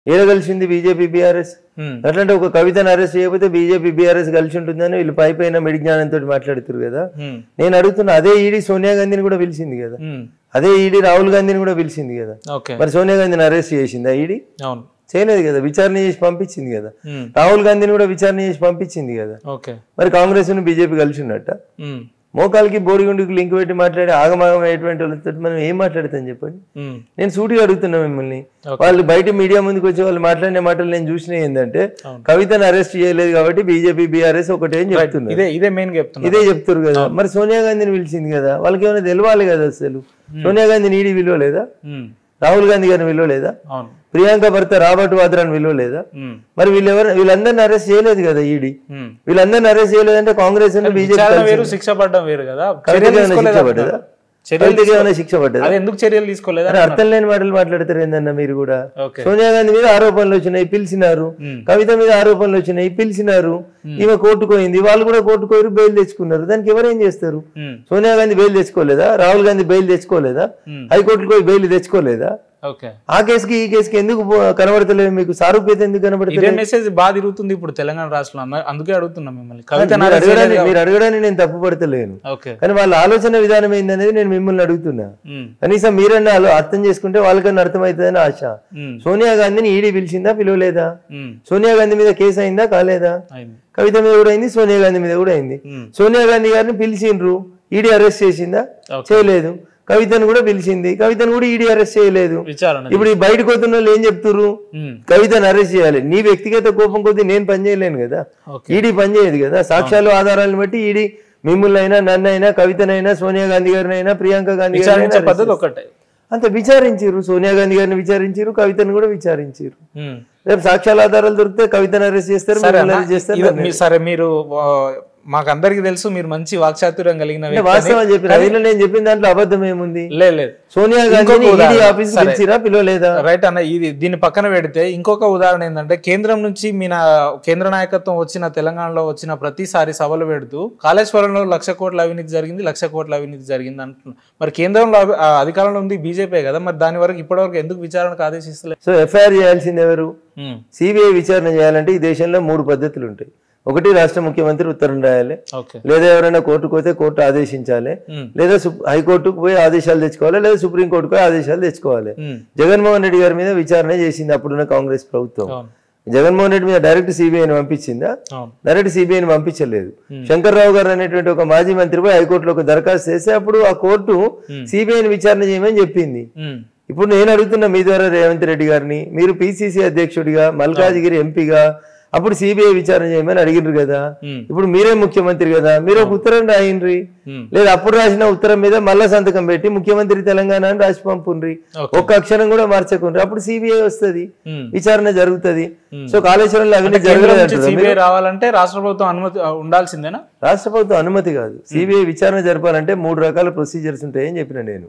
ఏడ కలిసింది BJP BRS? అట్లాంటి ఒక కవితను అరెస్ట్ చేయకపోతే బీజేపీ బీఆర్ఎస్ కలిసి ఉంటుందని వీళ్ళు పైన మెడిజ్ఞానంతో మాట్లాడుతారు కదా. నేను అడుగుతున్నా, అదే ఈడీ సోనియా గాంధీని కూడా పిలిచింది కదా, అదే ఈడీ రాహుల్ గాంధీని కూడా పిలిచింది కదా. మరి సోనియా గాంధీని అరెస్ట్ చేసిందా ఈడీ? చేయలేదు కదా, విచారణ చేసి పంపించింది కదా. రాహుల్ గాంధీని కూడా విచారణ చేసి పంపించింది కదా. మరి కాంగ్రెస్ బీజేపీ కలిసి ఉన్నట్ట? మోకాలకి బోడిగుండికి లింక్ పెట్టి మాట్లాడి ఆగమాగం అయ్యేటువంటి వాళ్ళతో మనం ఏం మాట్లాడతాం చెప్పండి. నేను సూటిగా అడుగుతున్నా మిమ్మల్ని. వాళ్ళు బయట మీడియా ముందుకు వచ్చి వాళ్ళు మాట్లాడిన మాటలు నేను చూసిన ఏంటంటే, కవితను అరెస్ట్ చేయలేదు కాబట్టి బీజేపీ బీఆర్ఎస్ ఒకటే అని చెప్తున్నారు. ఇదే చెప్తారు కదా. మరి సోనియా గాంధీని పిలిచింది కదా, వాళ్ళకి ఏమైనా తెలవాలి కదా. అసలు సోనియా గాంధీని ఈడీ విలువ లేదా? రాహుల్ గాంధీ గారిని విలువ లేదా? ప్రియాంక భర్త రాబర్ట్ వాద్రాని విలువ లేదా? మరి వీళ్ళందరినీ అరెస్ట్ చేయలేదు కదా ఈడీ. వీళ్ళందరినీ అరెస్ట్ చేయలేదంటే కాంగ్రెస్ బీజేపీ శిక్ష పడ్డం వేరు కదా. శిక్ష పడ్డదా? ఎందుకు చర్యలు తీసుకోలేదు? అర్థం లేని మాటలు మాట్లాడతారు ఏందన్నా మీరు కూడా. సోనియా గాంధీ మీద ఆరోపణలు వచ్చినాయి, పిలిచినారు. కవిత మీద ఆరోపణలు వచ్చినాయి, పిలిచినారు. ఈమె కోర్టుకోయింది, వాళ్ళు కూడా కోర్టుకోరు, బెయిల్ తెచ్చుకున్నారు. దానికి ఎవరేం చేస్తారు? సోనియా గాంధీ బెయిల్ తెచ్చుకోలేదా? రాహుల్ గాంధీ బెయిల్ తెచ్చుకోలేదా? హైకోర్టుకు పోయి బెయిల్ తెచ్చుకోలేదా? ఆ కేసుకి ఈ కేసుకి ఎందుకు కనబడతలేదు మీకు? సారూప్యత ఎందుకు కనబడతలేదు? మెసేజ్ బాగా తిరుగుతుంది ఇప్పుడు తెలంగాణ రాష్ట్రంలో, అందుకే అడుగుతున్నా మిమ్మల్ని. మీరు అడగడానికి నేను తప్పు పడతలేను, కానీ వాళ్ళ ఆలోచన విధానం ఏందనేది నేను మిమ్మల్ని అడుగుతున్నా. కనీసం మీరన్నా అర్థం చేసుకుంటే వాళ్ళకన్నా అర్థమవుతుందని ఆశ. సోనియా గాంధీని ఈడీ పిలిచిందా, పిలవలేదా? సోనియా గాంధీ మీద కేసు అయిందా, కాలేదా? కవిత మీద కూడా అయింది, సోనియా గాంధీ మీద కూడా అయింది. సోనియా గాంధీ గారిని పిలిచిండ్రు, ఈడీ అరెస్ట్ చేసిందా? చేయలేదు. కవితను కూడా పిలిచింది, కవితను కూడా ఈడీ అరెస్ట్ చేయలేదు. ఇప్పుడు ఈ బయటకు వస్తున్న వాళ్ళు ఏం చెప్తున్నారు? కవితను అరెస్ట్ చేయాలి. నీ వ్యక్తిగత కోపం కొద్దీ నేను పనిచేయలేను కదా, ఈడీ పనిచేయదు కదా. సాక్ష్యాలు ఆధారాలను బట్టి ఈడీ మిమ్మల్ని అయినా, నన్నైనా, కవితనైనా, సోనియా గాంధీ గారినైనా, ప్రియాంక గాంధీ గారిని అంత విచారించారు. సోనియా గాంధీ గారిని విచారించారు, కవితను కూడా విచారించారు. రేపు సాక్ష్యాల ఆధారాలు దొరికితే కవితను అరెస్ట్ చేస్తారు, అరెస్ట్ చేస్తారు. సరే, మీరు మాకు అందరికి తెలుసు మీరు మంచి వాక్చాతుర్యం కలిగిన వాస్తవం చెప్పిన నేను చెప్పిన దాంట్లో అబద్ధం ఏముంది? లేదు. సోనియా గాంధీ పిలవలేదా? రైట్ అన్న. ఇది దీన్ని పక్కన పెడితే ఇంకొక ఉదాహరణ ఏంటంటే, కేంద్రం నుంచి కేంద్ర నాయకత్వం వచ్చిన తెలంగాణలో వచ్చిన ప్రతిసారి సభలు పెడుతూ కాళేశ్వరంలో 1,00,000 కోట్ల అవినీతి జరిగింది, 1,00,000 కోట్ల అవినీతి జరిగింది అంటున్నారు. మరి కేంద్రంలో అధికారంలో ఉంది బీజేపీ కదా, మరి దాని వరకు ఇప్పటివరకు ఎందుకు విచారణకు ఆదేశిస్తలేదు? సో ఎఫ్ఐఆర్ చేయాల్సింది ఎవరు? సిబిఐ విచారణ చేయాలంటే ఈ దేశంలో 3 పద్ధతులు ఉంటాయి. ఒకటి, రాష్ట్ర ముఖ్యమంత్రి ఉత్తరం రాయాలి, లేదా ఎవరైనా కోర్టుకు పోతే కోర్టు ఆదేశించాలి, లేదా హైకోర్టుకు పోయి ఆదేశాలు తెచ్చుకోవాలి, లేదా సుప్రీంకోర్టుకు పోయి ఆదేశాలు తెచ్చుకోవాలి. జగన్మోహన్ రెడ్డి గారి మీద విచారణ చేసింది అప్పుడున్న కాంగ్రెస్ ప్రభుత్వం. జగన్మోహన్ రెడ్డి మీద డైరెక్ట్ సిబిఐని పంపించిందా? డైరెక్ట్ సిబిఐని పంపించలేదు. శంకర్రావు గారు అనేటువంటి ఒక మాజీ మంత్రి పోయి హైకోర్టులో ఒక దరఖాస్తు చేస్తే అప్పుడు ఆ కోర్టు సిబిఐని విచారణ చేయమని చెప్పింది. ఇప్పుడు నేను అడుగుతున్నా మీ ద్వారా రేవంత్ రెడ్డి గారిని, మీరు పిసిసి అధ్యక్షుడిగా, మల్కాజిగిరి ఎంపీగా అప్పుడు సిబిఐ విచారణ చేయమని అడిగినారు కదా. ఇప్పుడు మీరే ముఖ్యమంత్రి కదా, మీరు ఒక ఉత్తరం రాయండ్రి, లేదా అప్పుడు రాసిన ఉత్తరం మీద మళ్ళా సంతకం పెట్టి ముఖ్యమంత్రి తెలంగాణ అని రాసి పంపుండ్రి, ఒక్క అక్షరం కూడా మార్చకుండ్రి. అప్పుడు సిబిఐ వస్తుంది, విచారణ జరుగుతుంది. సో కాళేశ్వరంలో అవినీతి జరగలేదు రావాలంటే రాష్ట్ర ప్రభుత్వం అనుమతి ఉండాల్సిందేనా? రాష్ట్ర ప్రభుత్వం అనుమతి కాదు. సిబిఐ విచారణ జరపాలంటే 3 రకాల ప్రొసీజర్స్ ఉంటాయని చెప్పిన నేను.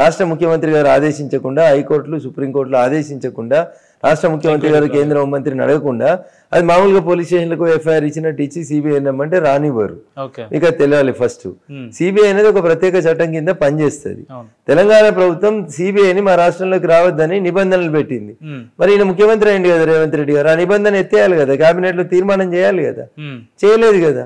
రాష్ట్ర ముఖ్యమంత్రి గారు ఆదేశించకుండా, హైకోర్టులు సుప్రీంకోర్టులు ఆదేశించకుండా, రాష్ట్ర ముఖ్యమంత్రి గారు కేంద్ర హోంమంత్రిని అడగకుండా అది మామూలుగా పోలీస్ స్టేషన్లకు ఎఫ్ఐఆర్ ఇచ్చినట్టు ఇచ్చి సిబిఐ నమ్మంటే రానివ్వరు. ఇక తెలియాలి ఫస్ట్, సిబిఐ అనేది ఒక ప్రత్యేక చట్టం కింద పనిచేస్తుంది. తెలంగాణ ప్రభుత్వం సిబిఐని మా రాష్ట్రంలోకి రావద్దని నిబంధనలు పెట్టింది. మరి ఈయన ముఖ్యమంత్రి అయింది కదా రేవంత్ రెడ్డి గారు, ఆ నిబంధన ఎత్తేయాలి కదా, కేబినెట్ లో తీర్మానం చేయాలి కదా, చేయలేదు కదా.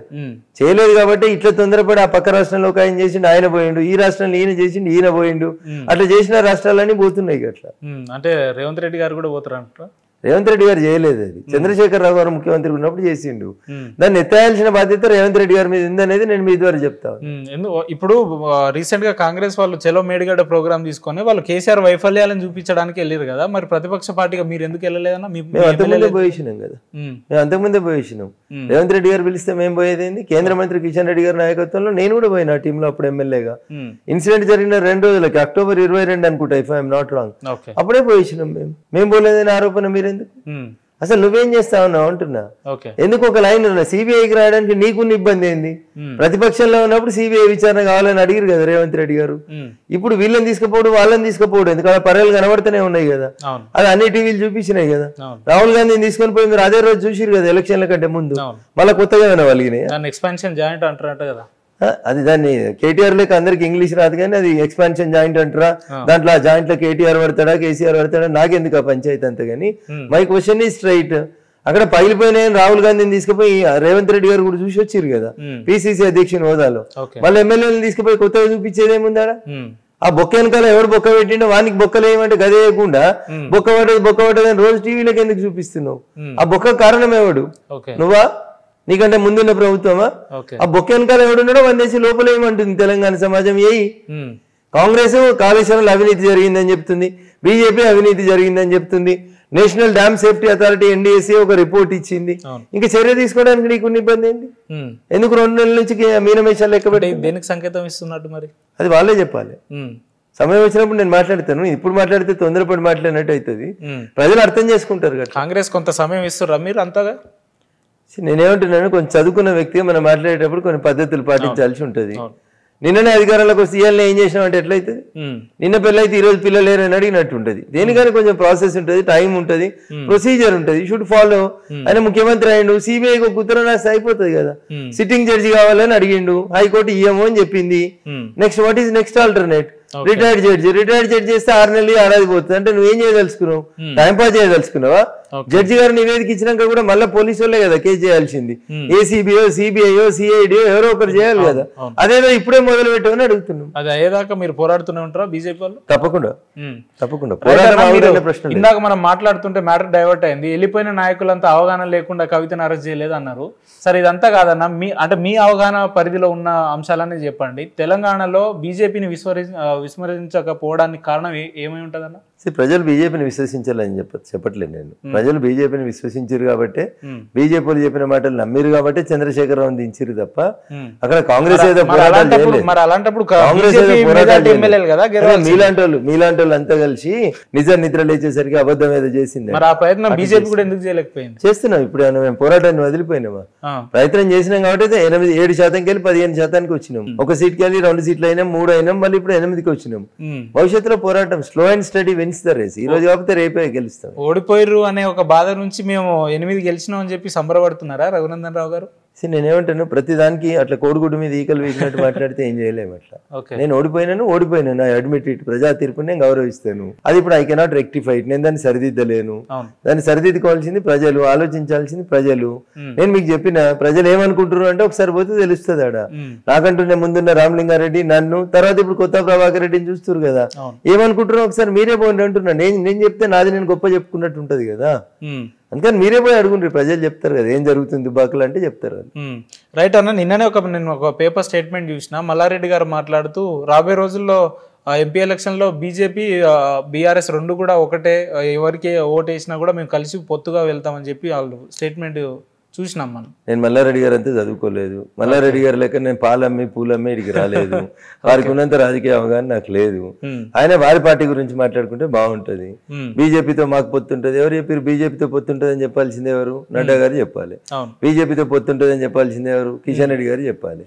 చేయలేదు కాబట్టి ఇట్లా తొందరపడి ఆ పక్క రాష్ట్రంలో ఒక ఆయన చేసిండు, ఆయన పోయిండు, ఈ రాష్ట్రంలో ఈయన చేసిండు, ఈయన పోయిండు, అట్లా చేసిన రాష్ట్రాలన్నీ పోతున్నాయి అట్లా. అంటే రేవంత్ రెడ్డి గారు కూడా పోతారంట. రేవంత్ రెడ్డి గారు చేయలేదు, అది చంద్రశేఖరరావు గారు ముఖ్యమంత్రి ఉన్నప్పుడు చేసిండు. దాన్ని ఎత్తాల్సిన బాధ్యత రేవంత్ రెడ్డి గారి మీద ఉందనేది నేను మీ ద్వారా చెప్తాను. ఇప్పుడు రీసెంట్ గా కాంగ్రెస్ వాళ్ళు చెలో మేడిగడ్డ ప్రోగ్రామ్ తీసుకొని వాళ్ళు కేసీఆర్ వైఫల్యాలను చూపించడానికి వెళ్ళారు కదా, మరి ప్రతిపక్ష పార్టీగా మీరు ఎందుకు వెళ్ళలేదన్నా? మేము అంతకుముందే పోయేసినాం కదా, మేము అంతకుముందే పోయేసినాం. రేవంత్ రెడ్డి గారు పిలిస్తే మేము పోయేది ఏంది? కేంద్ర మంత్రి కిషన్ రెడ్డి గారి నాయకత్వంలో నేను కూడా పోయినా టీంలో అప్పుడు ఎమ్మెల్యేగా. ఇన్సిడెంట్ జరిగిన 2 రోజులకి అక్టోబర్ 22 అనుకుంటా, ఇఫ్ ఐఎమ్ నాట్ రాంగ్, అప్పుడే పోయేసినాం. మేము పోలేదని ఆరోపణ మీరు అసలు నువ్వేం చేస్తా ఉన్నావు అంటున్నా. ఎందుకు ఒక లైన్ ఉన్నా సిబిఐకి రాయడానికి నీకున్న ఇబ్బంది ఏంది? ప్రతిపక్షంలో ఉన్నప్పుడు సిబిఐ విచారణ కావాలని అడిగారు కదా రేవంత్ రెడ్డి గారు. ఇప్పుడు వీళ్ళని తీసుకుపోవడం, వాళ్ళని తీసుకుపోవడం ఎందుకంటే పర్యాలు కనబడుతూనే ఉన్నాయి కదా, అది అన్ని టీవీలు చూపించినాయి కదా. రాహుల్ గాంధీని తీసుకొని పోయి మీరు అదే రోజు చూసిరు కదా ఎలక్షన్ల కంటే ముందు, మళ్ళీ కొత్తగా వినవలిగినాయి. ఎక్స్పాన్షన్ జాయింట్ అంటారంట కదా. అది దాన్ని కేటీఆర్ లేక అందరికి ఇంగ్లీష్ రాదు కానీ అది ఎక్స్పాన్షన్ జాయింట్ అంటారా, దాంట్లో ఆ జాయింట్ లో కేటీఆర్ పడతాడా కేసీఆర్ పడతాడా నాకెందుకు ఆ పంచాయతీ అంత కానీ మై క్వశ్చన్ ఈ స్ట్రైట్. అక్కడ పగిలిపోయిన రాహుల్ గాంధీని తీసుకుపోయి రేవంత్ రెడ్డి గారు కూడా చూసి వచ్చారు కదా పిసిసి అధ్యక్షుని హోదాలో. మళ్ళీ ఎమ్మెల్యేలు తీసుకుపోయి కొత్తగా చూపించేది ఏముందా? ఆ బొక్క వెనకాల ఎవడు బొక్క పెట్టిండో వానికి బొక్కలు ఏమంటే గదే వేయకుండా బొక్క పడ్డదని రోజు టీవీలోకి ఎందుకు చూపిస్తున్నావు? ఆ బొక్క కారణం ఎవడు? నువ్వా? నీకంటే ముందున్న ప్రభుత్వమా? ఆ బొక్క వెనకాల ఎవడున్నాడో వందేసి లోపల ఏమంటుంది తెలంగాణ సమాజం? ఏయి కాంగ్రెస్ కాళేశ్వరంలో అవినీతి జరిగిందని చెప్తుంది, బీజేపీ అవినీతి జరిగిందని చెప్తుంది, national dam safety authority NDSA ఒక రిపోర్ట్ ఇచ్చింది. ఇంకా చర్య తీసుకోవడానికి నీకు ఇబ్బంది ఏంటి? ఎందుకు 2 నెలల నుంచి మీనమేషాలు లెక్క పెట్టి దేనికి సంకేతం ఇస్తున్నట్టు మరి అది వాళ్ళే చెప్పాలి. సమయం వచ్చినప్పుడు నేను మాట్లాడతాను, ఇప్పుడు మాట్లాడితే తొందరపడి మాట్లాడినట్టు అవుతుంది. ప్రజలు అర్థం చేసుకుంటారు కదా. కాంగ్రెస్ కొంత సమయం ఇస్తుర్రా మీరు అంతగా? నేనేమంటున్నాను, కొంచెం చదువుకున్న వ్యక్తిగా మనం మాట్లాడేటప్పుడు కొన్ని పద్ధతులు పాటించాల్సి ఉంటుంది. నిన్ననే అధికారంలోకి వస్తే ఇవాళ ఏం చేసినాం అంటే ఎట్లయితుంది? నిన్న పెళ్ళైతే ఈ రోజు పిల్లలు లేరని అడిగినట్టు ఉంటుంది. దేనికైనా కొంచెం ప్రాసెస్ ఉంటుంది, టైం ఉంటుంది, ప్రొసీజర్ ఉంటుంది, షుడ్ ఫాలో. ఆయన ముఖ్యమంత్రి అయ్యిండు, సిబిఐకి ఒక ఉత్తరం రాస్తే అయిపోతుంది కదా. సిట్టింగ్ జడ్జి కావాలని అడిగిండు, హైకోర్టు ఇయ్యము అని చెప్పింది. Next what is next alternate? Retired judge చేస్తే 6 నెలలు ఏడాది పోతుంది. అంటే నువ్వేం చేయదలుచుకున్నావు? టైం పాస్ చేయదలుచుకున్నావా? జడ్జి గారు నివేదిక ఇచ్చినాక కూడా మళ్ళీ పోలీసు వాళ్ళే కదా కేసు చేయాల్సింది. ఏసీబీఓ, సిబిఐఓ, సిఐడిఓ ఎవరో ఒకరు చేయాలి కదా. అదేదో ఇప్పుడే మొదలు పెట్టమని అడుగుతున్నాం. అది అయ్యేదాకా మీరు పోరాడుతూనే ఉంటారా బీజేపీ వాళ్ళు? తప్పకుండా. ఇందాక మనం మాట్లాడుతుంటే మ్యాటర్ డైవర్ట్ అయింది. వెళ్ళిపోయిన నాయకులంతా అవగాహన లేకుండా కవితను అరెస్ట్ చేయలేదు అన్నారు. సరే ఇదంతా కాదన్నా, మీ అవగాహన పరిధిలో ఉన్న అంశాలన్నీ చెప్పండి. తెలంగాణలో బీజేపీని విస్మరించకపోవడానికి కారణం ఏమై ఉంటదన్న? ప్రజలు బీజేపీని విశ్వసించాలని చెప్పట్లేదు నేను. ప్రజలు బీజేపీని విశ్వసించారు కాబట్టి, బీజేపీ వాళ్ళు చెప్పిన మాటలు నమ్మిరు కాబట్టి చంద్రశేఖరరావు దించారు తప్ప అక్కడ కాంగ్రెస్ ఏదో పోరాటాలు మీలాంటి వాళ్ళు అంతా కలిసి నిద్ర లేచేసరికి అబద్ధం ఏదో చేసింది. చేస్తున్నాం. ఇప్పుడు మేము పోరాటాన్ని వదిలిపోయినామా? ప్రయత్నం చేసినాం కాబట్టి 7% వెళ్ళి 15% వచ్చినాం. ఒక సీట్కి వెళ్ళి 2 సీట్లు అయినాం, 3 అయినాం, మళ్ళీ ఇప్పుడు 8కి వచ్చినాం. భవిష్యత్తులో పోరాటం slow and steady wins the race. ఈ రోజు కాకపోతే రేపే గెలుస్తాం. ఓడిపోయారు అనే ఒక బాధ నుంచి మేము 8 గెలిచినాం అని చెప్పి సంబరపడుతున్నారా రఘునందన్ రావు గారు? నేనేమంటాను, ప్రతి దానికి అట్లా కోడిగుడ్డు మీద ఈకలు వీకినట్టు మాట్లాడితే ఏం చేయలేము. అట్లా నేను ఓడిపోయినాను, ఐ అడ్మిట్ ఇట్. ప్రజా తీర్పుని నేను గౌరవిస్తాను. అది ఇప్పుడు ఐ కెనాట్ రెక్టిఫై ఇట్. నేను దాన్ని సరిదిద్దలేను. దాన్ని సరిదిద్దుకోవాల్సింది ప్రజలు, ఆలోచించాల్సింది ప్రజలు. నేను మీకు చెప్పిన ప్రజలు ఏమనుకుంటారు అంటే ఒకసారి పోతే తెలుస్తుంది. ఆడ నాకంటూ నేను ముందున్న రామలింగారెడ్డి, నన్ను, తర్వాత ఇప్పుడు కొత్త ప్రభాకర్ రెడ్డిని చూస్తారు కదా, ఏమనుకుంటారో ఒకసారి మీరే పోండి అంటున్నా. నేను చెప్తే నాది నేను గొప్ప చెప్పుకున్నట్టు ఉంటది కదా. అందుకని మీరే పోయి అడుగుండ్రి, ప్రజలు చెప్తారు కదా ఏం జరుగుతుంది దుబాకులు అంటే చెప్తారు. రైట్ అన్న, నిన్ననే నేను ఒక పేపర్ స్టేట్మెంట్ చూసిన. మల్లారెడ్డి గారు మాట్లాడుతూ రాబోయే రోజుల్లో ఎంపీ ఎలక్షన్ లో బీజేపీ బీఆర్ఎస్ 2 కూడా ఒకటే, ఎవరికి ఓటు వేసినా కూడా మేము కలిసి పొత్తుగా వెళ్తామని చెప్పి వాళ్ళు స్టేట్మెంట్ చూసినాం మనం. నేను మల్లారెడ్డి గారు అంతా చదువుకోలేదు. మల్లారెడ్డి గారు లెక్క నేను పాలమ్మి పూలమ్మి ఇడికి రాలేదు. వారికి ఉన్నంత రాజకీయ అవగాహన నాకు లేదు. ఆయన వారి పార్టీ గురించి మాట్లాడుకుంటే బాగుంటది. బీజేపీతో మాకు పొత్తుంటది. ఎవరు చెప్పారు బీజేపీతో పొత్తుంటది అని చెప్పాల్సింది ఎవరు? నడ్డా గారు చెప్పాలి. బీజేపీతో పొత్తుంటది అని చెప్పాల్సింది ఎవరు? కిషన్ రెడ్డి గారు చెప్పాలి.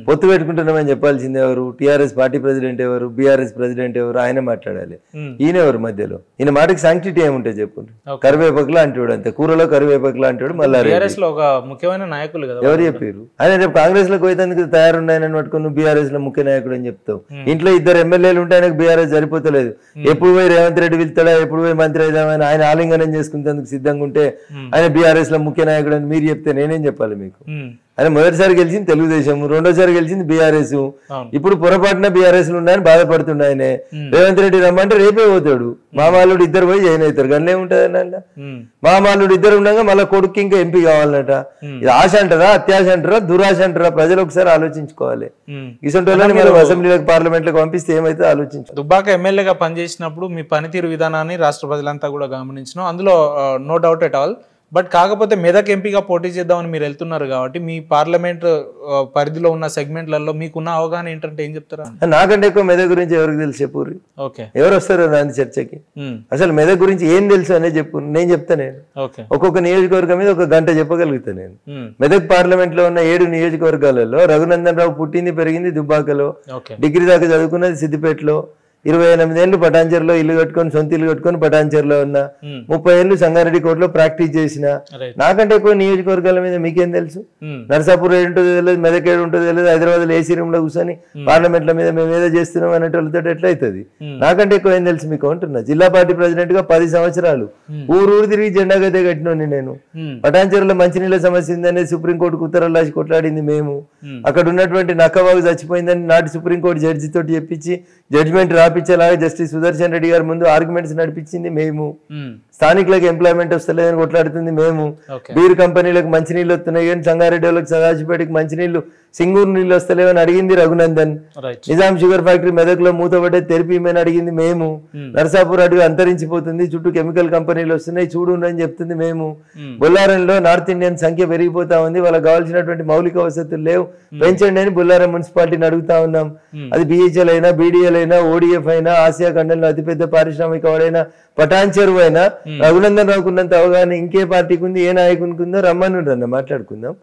పొత్తు పెట్టుకుంటున్నామని చెప్పాల్సింది ఎవరు? టీఆర్ఎస్ పార్టీ ప్రెసిడెంట్ ఎవరు? బీఆర్ఎస్ ప్రెసిడెంట్ ఎవరు? ఆయన మాట్లాడాలి. ఈయన ఎవరు మధ్యలో? ఈయన మాటకి సాంక్టిటీ ఏముంటుంది చెప్పండి? కరివేపకులా అంటాడు, అంతే కూరలో కరివేపకులా అంటాడు మల్లారెడ్డి. ముఖ్యమైన నాయకులు కదా, ఎవరు చెప్పారు? ఆయన రేపు కాంగ్రెస్ లోకి పోయేందుకు తయారున్నాయని పట్టుకుని నువ్వు బీఆర్ఎస్ లో ముఖ్య నాయకుడు అని చెప్తావు. ఇంట్లో 2 ఎమ్మెల్యేలు ఉంటే ఆయనకు బీఆర్ఎస్ సరిపోతలేదు. ఎప్పుడు పోయి రేవంత్ రెడ్డి వెళ్తాడా, ఎప్పుడు పోయి మంత్రి అయిదామని ఆయన ఆలింగనం చేసుకునేందుకు సిద్ధంగా ఉంటే ఆయన బీఆర్ఎస్ లో ముఖ్య నాయకుడు అని మీరు చెప్తే నేనేం చెప్పాలి మీకు? ఆయన మొదటిసారి గెలిచింది తెలుగుదేశం, రెండోసారి గెలిచింది బీఆర్ఎస్. ఇప్పుడు పొరపాటున బీఆర్ఎస్ లో ఉన్నాయని బాధపడుతుండే ఆయన. రేవంత్ రెడ్డి రమ్మంటే రేపే పోతాడు. మామాలుడు 2 పోయి జాయిన్ అవుతారు. గన్నే ఉంటది. మామాలుడు 2 ఉండగా మళ్ళీ కొడుకు ఇంకా ఎంపీ కావాలన్నట. ఇది ఆశ అంటారా, అత్యాశ అంటారా, దురాశ అంటారా? ప్రజలు ఒకసారి ఆలోచించుకోవాలి. ఇసంటి వాళ్ళని మనం అసెంబ్లీలకు పార్లమెంట్లకు పంపిస్తే ఏమైతే ఆలోచించాలి. దుబ్బాక ఎమ్మెల్యేగా పనిచేసినప్పుడు మీ పనితీరు విధానాన్ని రాష్ట్ర ప్రజలంతా కూడా గమనించడం, అందులో no doubt at all. But కాకపోతే మెదక్ ఎంపీగా పోటీ చేద్దామని మీరు వెళ్తున్నారు కాబట్టి మీ పార్లమెంట్ పరిధిలో ఉన్న సెగ్మెంట్లలో మీకున్న అవగాహన ఏంటంటే ఏం చెప్తారా? నాకంటే ఎక్కువ మెదక్ గురించి ఎవరికి తెలుసు చెప్పు. ఎవరు వస్తారు దాని చర్చకి? అసలు మెదక్ గురించి ఏం తెలుసు అనేది చెప్పు, నేను చెప్తా. నేను ఒక్కొక్క నియోజకవర్గం మీద 1 గంట చెప్పగలుగుతా. నేను మెదక్ పార్లమెంట్ లో ఉన్న 7 నియోజకవర్గాలలో రఘునందన్ రావు పుట్టింది పెరిగింది దుబ్బాకలో, డిగ్రీ దాకా చదువుకున్నది సిద్దిపేటలో, 28 ఏళ్ళు పటాన్చెరులో ఇల్లు కట్టుకొని సొంత ఇల్లు కట్టుకొని పటాన్చెరులో ఉన్నా, 30 ఏళ్ళు సంగారెడ్డి కోర్టులో ప్రాక్టీస్ చేసిన. నాకంటే ఎక్కువ నియోజకవర్గాల మీద మీకేం తెలుసు? నర్సాపూర్ ఏడు ఉంటుందో తెలియదు, మెదక్ ఏడు ఉంటుందో తెలియదు, హైదరాబాద్ ఏసీ రూమ్ లో కూర్చొని పార్లమెంట్ల మీద మేము ఏదో చేస్తున్నాం అనేటోళ్ళతో ఎట్లా అవుతుంది? నాకంటే ఎక్కువ ఏం తెలుసు మీకు అంటున్నా. జిల్లా పార్టీ ప్రెసిడెంట్ గా 10 సంవత్సరాలు ఊరు తిరిగి జెండా గదే కట్టినోని నేను. పటాన్చెరులో మంచినీళ్ళ సమస్య ఉందనేది సుప్రీంకోర్టుకు ఉత్తరాలు రాసి కొట్లాడింది మేము. అక్కడ ఉన్నటువంటి నక్కబాగు చచ్చిపోయిందని నాటి సుప్రీంకోర్టు జడ్జి తోటి చెప్పించి జడ్జిమెంట్ రాపించేలాగా జస్టిస్ సుదర్శన్ రెడ్డి గారి ముందు ఆర్గ్యుమెంట్స్ నడిపించింది మేము. స్థానికులకు ఎంప్లాయ్మెంట్ వస్తలేదని కొట్లాడుతుంది మేము. బీర్ కంపెనీలకు మంచినీళ్ళు వస్తున్నాయి కానీ సంగారెడ్డి వాళ్ళకి సదాశివపేటకి మంచినీళ్ళు సింగూరు నీళ్ళు వస్తలేవని అడిగింది రఘునందన్. నిజాం షుగర్ ఫ్యాక్టరీ మెదక్లో మూతపడే తెరిపిమని అడిగింది మేము. నర్సాపూర్ అడుగు అంతరించిపోతుంది, చుట్టూ కెమికల్ కంపెనీలు వస్తున్నాయి చూడు అని చెప్తుంది మేము. బొల్లారంలో నార్త్ ఇండియన్ సంఖ్య పెరిగిపోతా ఉంది, వాళ్ళకి కావాల్సినటువంటి మౌలిక వసతులు లేవు, పెంచండి అని బొల్లారం మున్సిపాలిటీని అడుగుతా ఉన్నాం. అది బిహెచ్ఎల్ అయినా, బీడీఎల్ అయినా, ఓడిఎఫ్ అయినా, ఆసియా ఖండంలో అతిపెద్ద పారిశ్రామిక వాడైనా పటాన్చెరు అయినా రఘునందన్ రావుకున్నంత అవగాహన ఇంకే పార్టీకి ఉంది, ఏ నాయకునికి ఉందో రమ్మని మాట్లాడుకుందాం.